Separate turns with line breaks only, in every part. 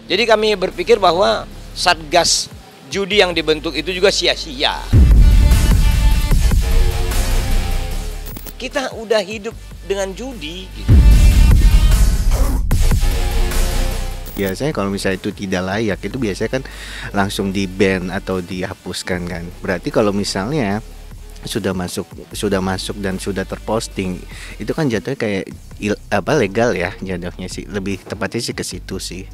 Jadi kami berpikir bahwa Satgas judi yang dibentuk itu juga sia-sia. Kita udah hidup dengan judi gitu.
Biasanya kalau misalnya itu tidak layak, itu biasanya kan langsung di-ban atau dihapuskan kan. Berarti kalau misalnya sudah masuk dan sudah terposting, itu kan jatuhnya kayak legal ya jatuhnya sih. Lebih tepatnya sih ke situ sih.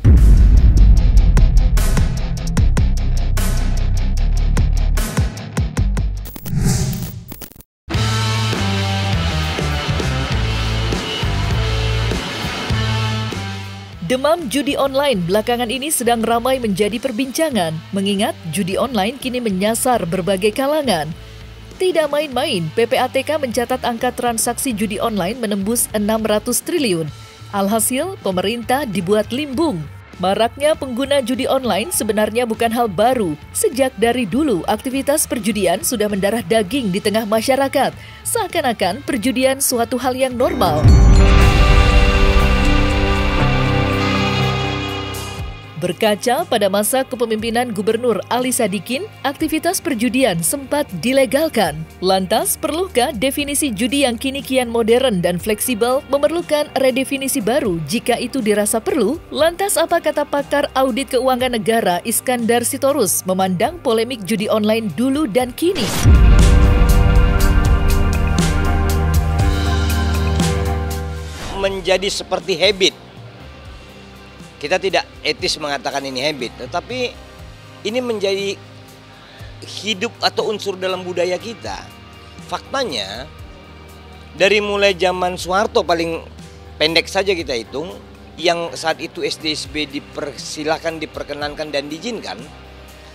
Demam judi online belakangan ini sedang ramai menjadi perbincangan, mengingat judi online kini menyasar berbagai kalangan. Tidak main-main, PPATK mencatat angka transaksi judi online menembus 600 triliun. Alhasil, pemerintah dibuat limbung. Maraknya pengguna judi online sebenarnya bukan hal baru. Sejak dari dulu, aktivitas perjudian sudah mendarah daging di tengah masyarakat. Seakan-akan perjudian suatu hal yang normal. Berkaca pada masa kepemimpinan Gubernur Ali Sadikin, aktivitas perjudian sempat dilegalkan. Lantas, perlukah definisi judi yang kini kian modern dan fleksibel memerlukan redefinisi baru jika itu dirasa perlu? Lantas, apa kata pakar audit keuangan negara Iskandar Sitorus memandang polemik judi online dulu dan kini?
Menjadi seperti habit. Kita tidak etis mengatakan ini habit, tetapi ini menjadi hidup atau unsur dalam budaya kita. Faktanya, dari mulai zaman Soeharto paling pendek saja kita hitung, yang saat itu SDSB diperkenankan dan diizinkan,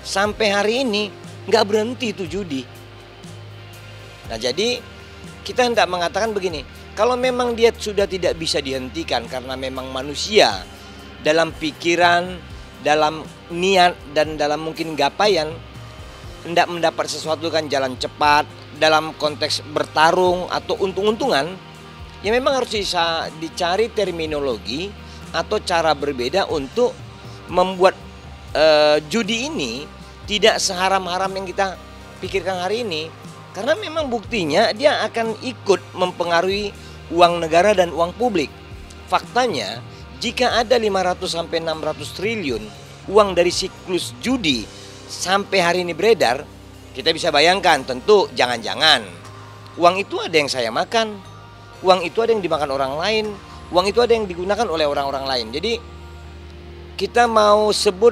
sampai hari ini nggak berhenti itu judi. Nah jadi kita hendak mengatakan begini, kalau memang dia sudah tidak bisa dihentikan karena memang manusia, dalam pikiran, dalam niat, dan dalam mungkin gapaian hendak mendapat sesuatu kan jalan cepat dalam konteks bertarung atau untung-untungan, ya memang harus bisa dicari terminologi atau cara berbeda untuk membuat judi ini tidak seharam-haram yang kita pikirkan hari ini. Karena memang buktinya dia akan ikut mempengaruhi uang negara dan uang publik. Faktanya, jika ada 500-600 triliun uang dari siklus judi sampai hari ini beredar, kita bisa bayangkan tentu jangan-jangan uang itu ada yang saya makan, uang itu ada yang dimakan orang lain, uang itu ada yang digunakan oleh orang-orang lain. Jadi kita mau sebut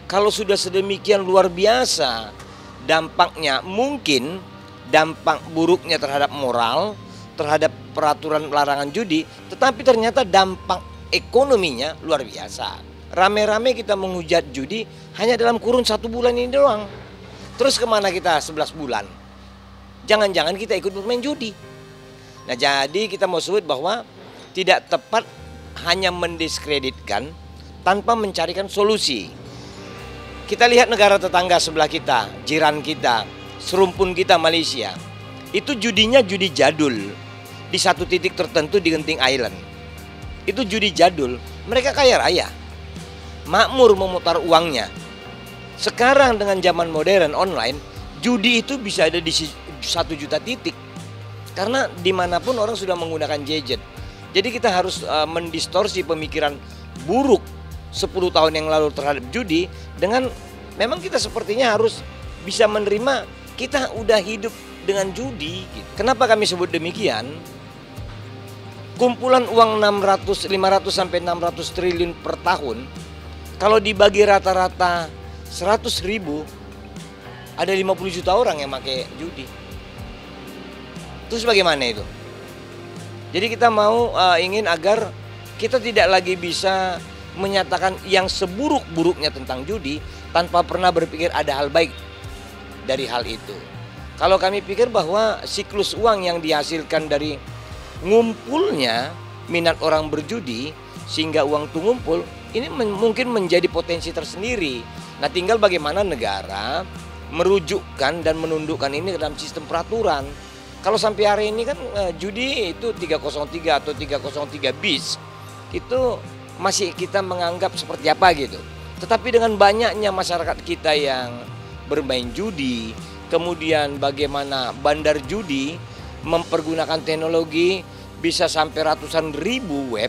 kalau sudah sedemikian luar biasa dampaknya, mungkin dampak buruknya terhadap moral, terhadap peraturan larangan judi, tetapi ternyata dampak ekonominya luar biasa. Rame-rame kita menghujat judi hanya dalam kurun 1 bulan ini doang. Terus kemana kita 11 bulan? Jangan-jangan kita ikut bermain judi. Nah jadi kita mau sebut bahwa tidak tepat hanya mendiskreditkan tanpa mencarikan solusi. Kita lihat negara tetangga sebelah kita, jiran kita, serumpun kita Malaysia. Itu judinya judi jadul. Di satu titik tertentu di Genting Island. Itu judi jadul, mereka kaya raya, makmur memutar uangnya. Sekarang dengan zaman modern online, judi itu bisa ada di 1 juta titik. Karena dimanapun orang sudah menggunakan gadget. Jadi kita harus mendistorsi pemikiran buruk 10 tahun yang lalu terhadap judi, dengan memang kita sepertinya harus bisa menerima kita udah hidup dengan judi. Kenapa kami sebut demikian? Kumpulan uang 500 sampai 600 triliun per tahun, kalau dibagi rata-rata 100 ribu, ada 50 juta orang yang pakai judi. Terus bagaimana itu? Jadi kita mau ingin agar kita tidak lagi bisa menyatakan yang seburuk-buruknya tentang judi tanpa pernah berpikir ada hal baik dari hal itu. Kalau kami pikir bahwa siklus uang yang dihasilkan dari ngumpulnya minat orang berjudi sehingga uang itu ngumpul, ini mungkin menjadi potensi tersendiri. Nah tinggal bagaimana negara merujukkan dan menundukkan ini dalam sistem peraturan. Kalau sampai hari ini kan judi itu 303 atau 303 bis itu masih kita menganggap seperti apa gitu. Tetapi dengan banyaknya masyarakat kita yang bermain judi, kemudian bagaimana bandar judi mempergunakan teknologi bisa sampai ratusan ribu web,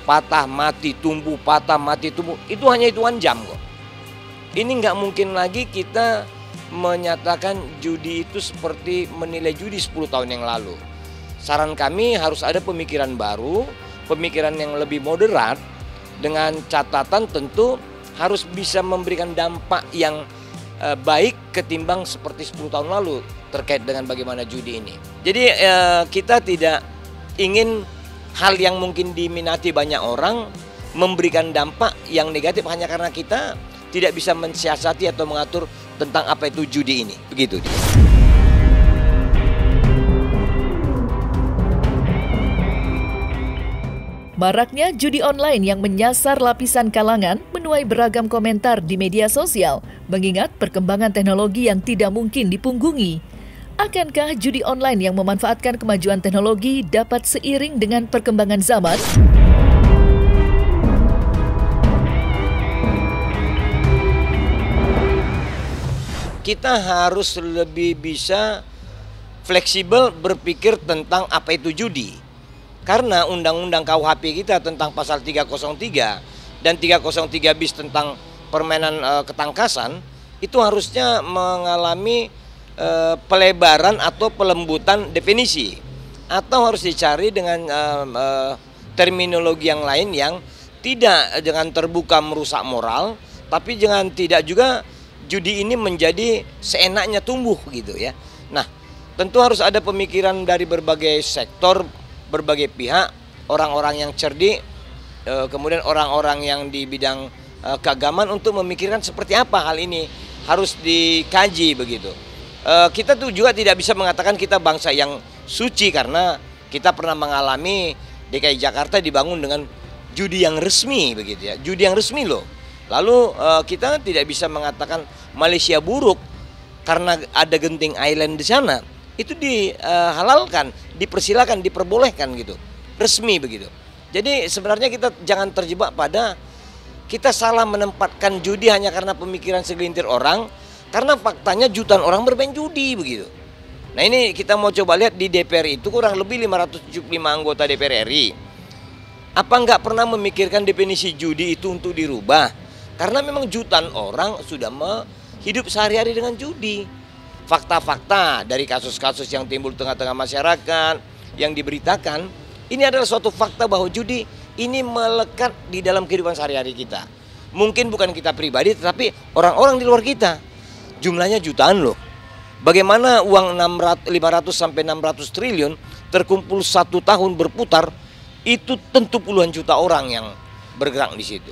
patah mati tumbuh, itu hanya hitungan jam kok. Ini nggak mungkin lagi kita menyatakan judi itu seperti menilai judi 10 tahun yang lalu. Saran kami harus ada pemikiran baru, pemikiran yang lebih moderat, dengan catatan tentu harus bisa memberikan dampak yang baik ketimbang seperti 10 tahun lalu terkait dengan bagaimana judi ini. Jadi kita tidak ingin hal yang mungkin diminati banyak orang memberikan dampak yang negatif hanya karena kita tidak bisa mensiasati atau mengatur tentang apa itu judi ini. Begitu.
Maraknya judi online yang menyasar lapisan kalangan menuai beragam komentar di media sosial, mengingat perkembangan teknologi yang tidak mungkin dipunggungi. Akankah judi online yang memanfaatkan kemajuan teknologi dapat seiring dengan perkembangan zaman?
Kita harus lebih bisa fleksibel berpikir tentang apa itu judi. Karena undang-undang KUHP kita tentang pasal 303 dan 303 bis tentang permainan ketangkasan itu harusnya mengalami pelebaran atau pelembutan definisi, atau harus dicari dengan terminologi yang lain yang tidak dengan terbuka merusak moral, tapi jangan tidak juga judi ini menjadi seenaknya tumbuh gitu ya. Nah, tentu harus ada pemikiran dari berbagai sektor, berbagai pihak, orang-orang yang cerdik, kemudian orang-orang yang di bidang keagamaan untuk memikirkan seperti apa hal ini harus dikaji begitu. Kita tuh juga tidak bisa mengatakan kita bangsa yang suci karena kita pernah mengalami DKI Jakarta dibangun dengan judi yang resmi begitu ya, judi yang resmi loh. Lalu kita tidak bisa mengatakan Malaysia buruk karena ada Genting Island di sana. Itu dihalalkan, dipersilakan, diperbolehkan gitu, resmi begitu. Jadi sebenarnya kita jangan terjebak pada kita salah menempatkan judi hanya karena pemikiran segelintir orang, karena faktanya jutaan orang bermain judi begitu. Nah ini kita mau coba lihat di DPR itu kurang lebih 575 anggota DPR RI. Apa nggak pernah memikirkan definisi judi itu untuk dirubah? Karena memang jutaan orang sudah hidup sehari-hari dengan judi. Fakta-fakta dari kasus-kasus yang timbul tengah-tengah masyarakat yang diberitakan, ini adalah suatu fakta bahwa judi ini melekat di dalam kehidupan sehari-hari kita. Mungkin bukan kita pribadi, tetapi orang-orang di luar kita. Jumlahnya jutaan loh. Bagaimana uang 500 sampai 600 triliun terkumpul 1 tahun berputar, itu tentu puluhan juta orang yang bergerak di situ.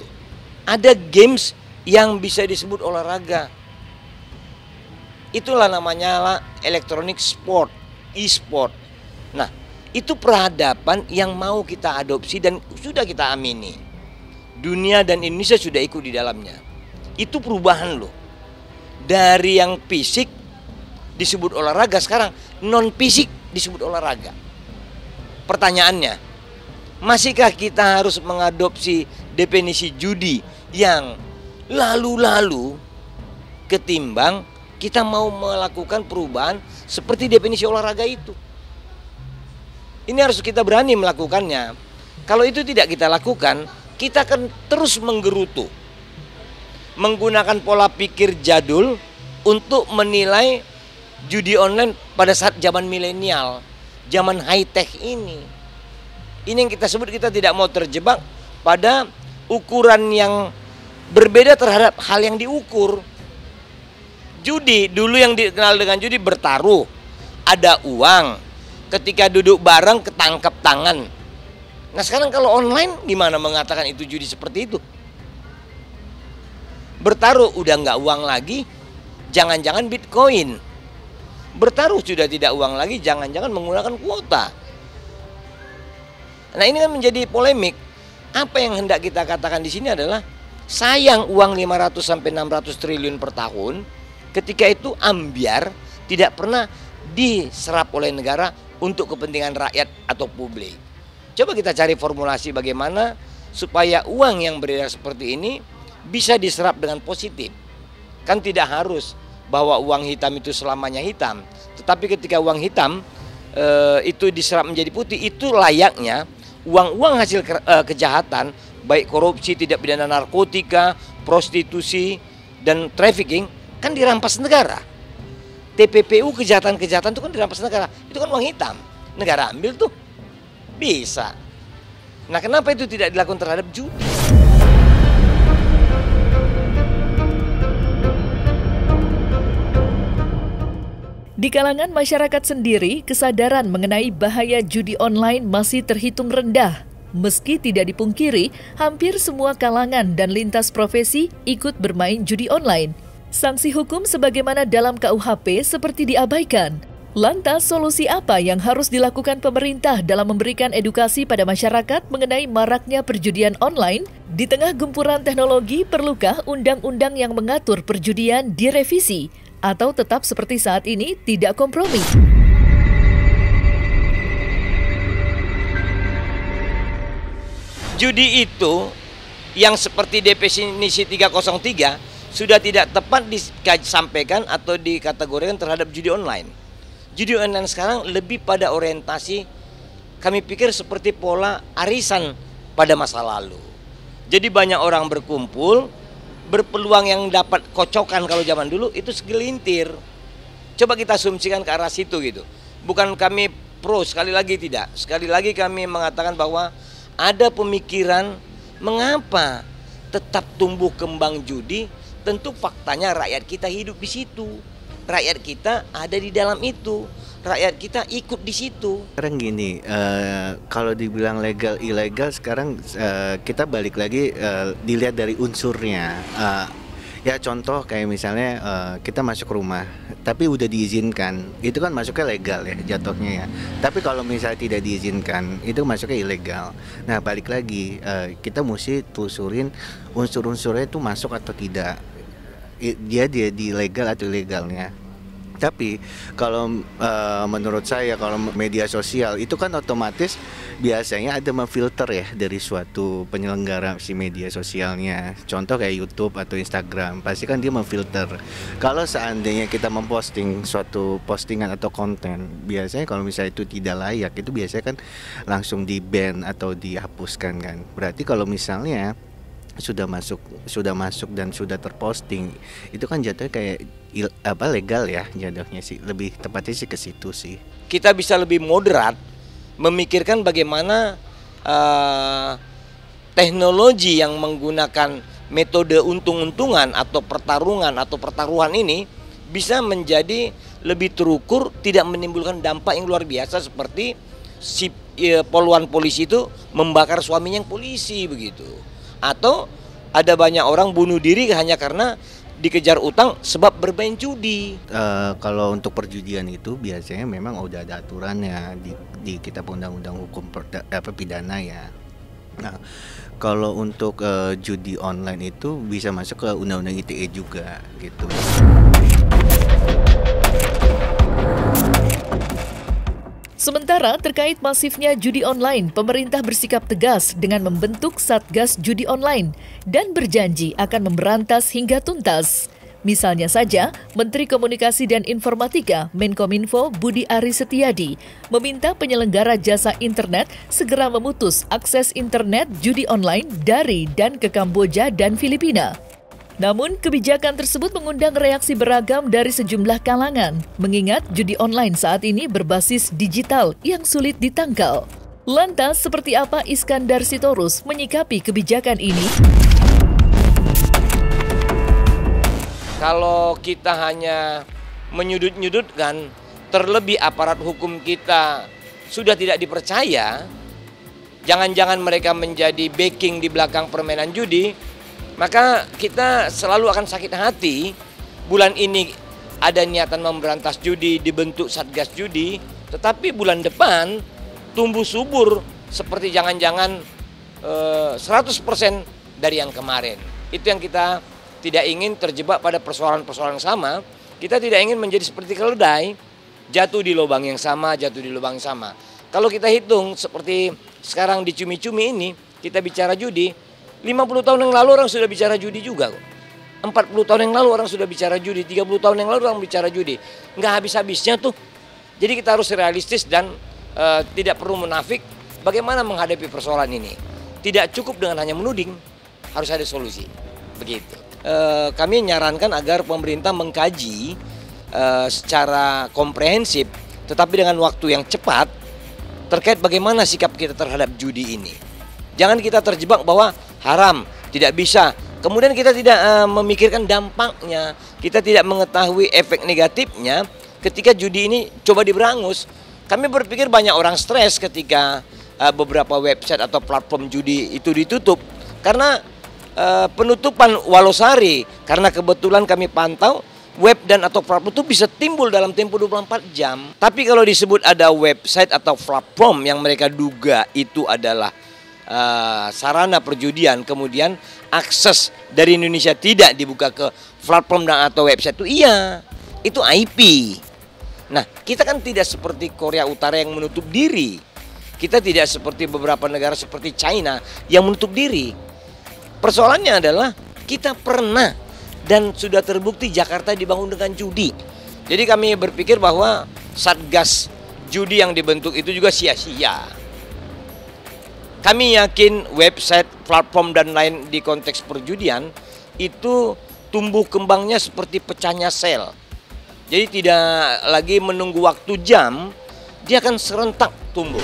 Ada games yang bisa disebut olahraga. Itulah namanya electronic sport, e-sport. Nah, itu peradaban yang mau kita adopsi dan sudah kita amini. Dunia dan Indonesia sudah ikut di dalamnya. Itu perubahan loh. Dari yang fisik disebut olahraga, sekarang non fisik disebut olahraga. Pertanyaannya, masihkah kita harus mengadopsi definisi judi yang lalu-lalu ketimbang kita mau melakukan perubahan seperti definisi olahraga itu? Ini harus kita berani melakukannya. Kalau itu tidak kita lakukan, kita akan terus menggerutu, menggunakan pola pikir jadul untuk menilai judi online pada saat zaman milenial, zaman high tech ini. Ini yang kita sebut kita tidak mau terjebak pada ukuran yang berbeda terhadap hal yang diukur. Judi dulu yang dikenal dengan judi bertaruh, ada uang, ketika duduk bareng ketangkep tangan. Nah sekarang kalau online gimana mengatakan itu judi seperti itu? Bertaruh udah nggak uang lagi, jangan-jangan Bitcoin. Bertaruh sudah tidak uang lagi, jangan-jangan menggunakan kuota. Nah ini kan menjadi polemik. Apa yang hendak kita katakan di sini adalah sayang uang 500 sampai 600 triliun per tahun. Ketika itu ambiar, tidak pernah diserap oleh negara untuk kepentingan rakyat atau publik. Coba kita cari formulasi bagaimana supaya uang yang beredar seperti ini bisa diserap dengan positif. Kan tidak harus bahwa uang hitam itu selamanya hitam, tetapi ketika uang hitam itu diserap menjadi putih, itu layaknya uang-uang hasil kejahatan, baik korupsi, tidak pidana narkotika, prostitusi, dan trafficking, kan dirampas negara. TPPU, kejahatan-kejahatan itu kan dirampas negara. Itu kan uang hitam. Negara ambil tuh. Bisa. Nah, kenapa itu tidak dilakukan terhadap judi?
Di kalangan masyarakat sendiri, kesadaran mengenai bahaya judi online masih terhitung rendah. Meski tidak dipungkiri, hampir semua kalangan dan lintas profesi ikut bermain judi online. Sanksi hukum sebagaimana dalam KUHP seperti diabaikan. Lantas, solusi apa yang harus dilakukan pemerintah dalam memberikan edukasi pada masyarakat mengenai maraknya perjudian online? Di tengah gempuran teknologi, perlukah undang-undang yang mengatur perjudian direvisi? Atau tetap seperti saat ini tidak kompromi?
Judi itu yang seperti definisi 303 sudah tidak tepat disampaikan atau dikategorikan terhadap judi online. Judi online sekarang lebih pada orientasi, kami pikir seperti pola arisan pada masa lalu. Jadi banyak orang berkumpul, berpeluang yang dapat kocokan kalau zaman dulu itu segelintir. Coba kita asumsikan ke arah situ gitu. Bukan kami pro, sekali lagi tidak. Sekali lagi kami mengatakan bahwa ada pemikiran mengapa tetap tumbuh kembang judi. Tentu faktanya rakyat kita hidup di situ. Rakyat kita ada di dalam itu. Rakyat kita ikut di situ.
Sekarang gini, kalau dibilang legal ilegal sekarang kita balik lagi dilihat dari unsurnya. Ya contoh kayak misalnya kita masuk rumah tapi udah diizinkan, itu kan masuknya legal ya jatuhnya ya. Tapi kalau misalnya tidak diizinkan, itu masuknya ilegal. Nah balik lagi kita mesti telusurin unsur-unsurnya itu masuk atau tidak, dia di legal atau ilegalnya. Tapi kalau menurut saya kalau media sosial itu kan otomatis biasanya ada memfilter ya dari suatu penyelenggara si media sosialnya. Contoh kayak YouTube atau Instagram, pasti kan dia memfilter. Kalau seandainya kita memposting suatu postingan atau konten, biasanya kalau misalnya itu tidak layak, itu biasanya kan langsung di-ban atau dihapuskan kan. Berarti kalau misalnya sudah masuk dan sudah terposting, itu kan jatuhnya kayak legal ya jatuhnya sih, lebih tepatnya sih ke situ sih.
Kita bisa lebih moderat memikirkan bagaimana teknologi yang menggunakan metode untung-untungan atau pertarungan atau pertaruhan ini bisa menjadi lebih terukur, tidak menimbulkan dampak yang luar biasa seperti si poluan polisi itu membakar suaminya yang polisi begitu. Atau ada banyak orang bunuh diri hanya karena dikejar utang sebab bermain judi.
Kalau untuk perjudian itu biasanya memang udah ada aturannya di kitab undang-undang hukum pidana ya. Nah, kalau untuk judi online itu bisa masuk ke undang-undang ITE juga gitu.
Sementara terkait masifnya judi online, pemerintah bersikap tegas dengan membentuk Satgas Judi Online dan berjanji akan memberantas hingga tuntas. Misalnya saja, Menteri Komunikasi dan Informatika Menkominfo Budi Aris Setiadi meminta penyelenggara jasa internet segera memutus akses internet judi online dari dan ke Kamboja dan Filipina. Namun, kebijakan tersebut mengundang reaksi beragam dari sejumlah kalangan, mengingat judi online saat ini berbasis digital yang sulit ditangkal. Lantas, seperti apa Iskandar Sitorus menyikapi kebijakan ini?
Kalau kita hanya menyudut-nyudutkan, terlebih aparat hukum kita sudah tidak dipercaya, jangan-jangan mereka menjadi backing di belakang permainan judi, maka kita selalu akan sakit hati. Bulan ini ada niatan memberantas judi, dibentuk Satgas Judi, tetapi bulan depan tumbuh subur seperti jangan-jangan 100% dari yang kemarin. Itu yang kita tidak ingin terjebak pada persoalan-persoalan sama. Kita tidak ingin menjadi seperti keledai, jatuh di lubang yang sama, jatuh di lubang yang sama. Kalau kita hitung seperti sekarang di cumi-cumi ini, kita bicara judi, 50 tahun yang lalu orang sudah bicara judi juga kok. 40 tahun yang lalu orang sudah bicara judi, 30 tahun yang lalu orang bicara judi. Nggak habis-habisnya tuh. Jadi kita harus realistis dan tidak perlu munafik bagaimana menghadapi persoalan ini. Tidak cukup dengan hanya menuding, harus ada solusi. Begitu. Kami menyarankan agar pemerintah mengkaji secara komprehensif, tetapi dengan waktu yang cepat terkait bagaimana sikap kita terhadap judi ini. Jangan kita terjebak bahwa haram, tidak bisa. Kemudian kita tidak memikirkan dampaknya, kita tidak mengetahui efek negatifnya ketika judi ini coba diberangus. Kami berpikir banyak orang stres ketika beberapa website atau platform judi itu ditutup. Karena penutupan Walosari, karena kebetulan kami pantau, web dan atau platform itu bisa timbul dalam tempo 24 jam. Tapi kalau disebut ada website atau platform yang mereka duga itu adalah sarana perjudian, kemudian akses dari Indonesia tidak dibuka ke platform dan atau website itu, iya, itu IP. Nah, kita kan tidak seperti Korea Utara yang menutup diri. Kita tidak seperti beberapa negara seperti China yang menutup diri. Persoalannya adalah kita pernah dan sudah terbukti Jakarta dibangun dengan judi. Jadi kami berpikir bahwa Satgas judi yang dibentuk itu juga sia-sia. Kami yakin website, platform dan lain di konteks perjudian itu tumbuh kembangnya seperti pecahnya sel. Jadi tidak lagi menunggu waktu jam, dia akan serentak tumbuh.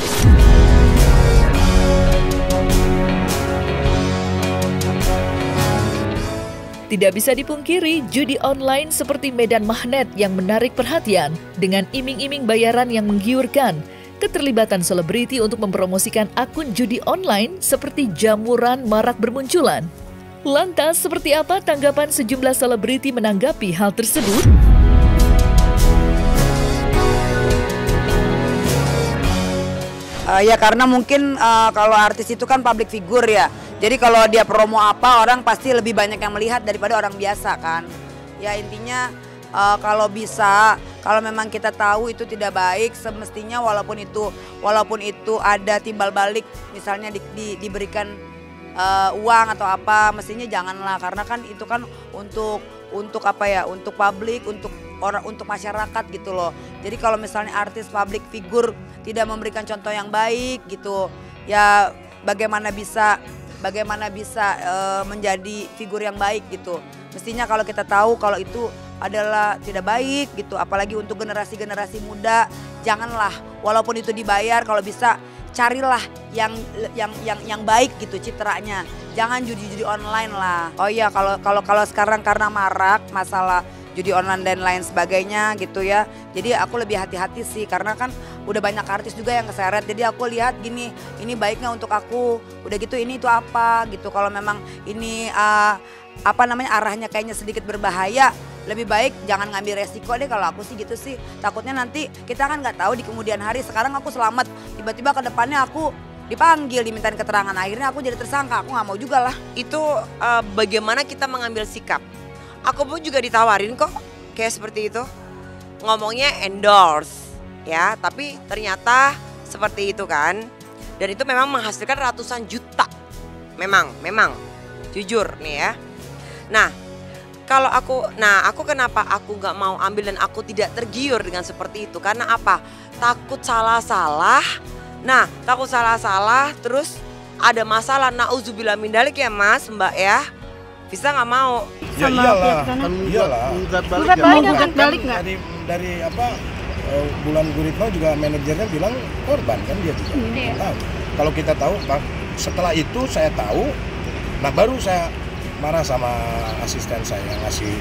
Tidak bisa dipungkiri, judi online seperti medan magnet yang menarik perhatian dengan iming-iming bayaran yang menggiurkan. Keterlibatan selebriti untuk mempromosikan akun judi online seperti jamuran marak bermunculan. Lantas, seperti apa tanggapan sejumlah selebriti menanggapi hal tersebut?
Ya karena mungkin kalau artis itu kan public figure ya. Jadi kalau dia promo apa, orang pasti lebih banyak yang melihat daripada orang biasa kan. Ya intinya kalau bisa, kalau memang kita tahu itu tidak baik, semestinya walaupun itu ada timbal balik, misalnya diberikan uang atau apa, mestinya janganlah, karena kan itu kan untuk apa ya, untuk publik, untuk masyarakat gitu loh. Jadi kalau misalnya artis public figure tidak memberikan contoh yang baik gitu, ya bagaimana bisa menjadi figur yang baik gitu. Mestinya kalau kita tahu kalau itu adalah tidak baik gitu, apalagi untuk generasi-generasi muda, janganlah, walaupun itu dibayar, kalau bisa carilah yang baik gitu citranya. Jangan judi-judi online lah. Oh iya, kalau sekarang karena marak masalah judi online dan lain sebagainya gitu ya. Jadi aku lebih hati-hati sih, karena kan udah banyak artis juga yang keseret. Jadi aku lihat gini, ini baik nggak untuk aku? Udah gitu ini itu apa gitu. Kalau memang ini arahnya kayaknya sedikit berbahaya, lebih baik jangan ngambil resiko deh kalau aku sih gitu sih. Takutnya nanti kita kan nggak tahu di kemudian hari. Sekarang aku selamat, tiba-tiba ke depannya aku dipanggil, dimintain keterangan, akhirnya aku jadi tersangka. Aku nggak mau juga lah.
Itu bagaimana kita mengambil sikap. Aku pun juga ditawarin kok kayak seperti itu, ngomongnya endorse ya, tapi ternyata seperti itu kan. Dan itu memang menghasilkan ratusan juta, memang jujur nih ya. Nah kalau aku kenapa aku nggak mau ambil dan aku tidak tergiur dengan seperti itu, karena apa? Takut salah-salah. Nah takut salah-salah terus ada masalah, nauzubillah min dzalik ya Mas, Mbak ya. Bisa nggak mau?
Ya iyalah, kan iyalah.
Gugat balik nggak?
Dari Bulan Guritno juga manajernya bilang korban kan, dia juga tahu. Kalau kita tahu, setelah itu saya tahu, nah baru saya marah sama asisten saya yang ngasih.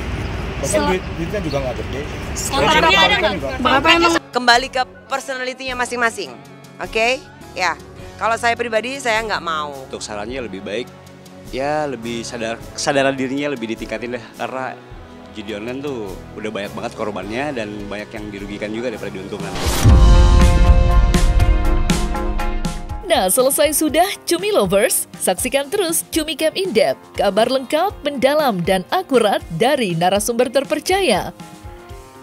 Bahkan duitnya juga nggak gede.
Kontraknya ada nggak? Berapa emang?
Kembali ke personality-nya masing-masing, oke? Ya, kalau saya pribadi saya nggak mau.
Untuk sarannya lebih baik, ya lebih kesadaran dirinya lebih ditingkatin deh, karena judi online tuh udah banyak banget korbannya dan banyak yang dirugikan juga daripada diuntungkan.
Nah, selesai sudah Cumi Lovers? Saksikan terus Cumi Camp In-Depth, kabar lengkap, mendalam, dan akurat dari narasumber terpercaya.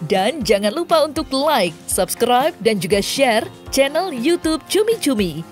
Dan jangan lupa untuk like, subscribe, dan juga share channel YouTube Cumi Cumi.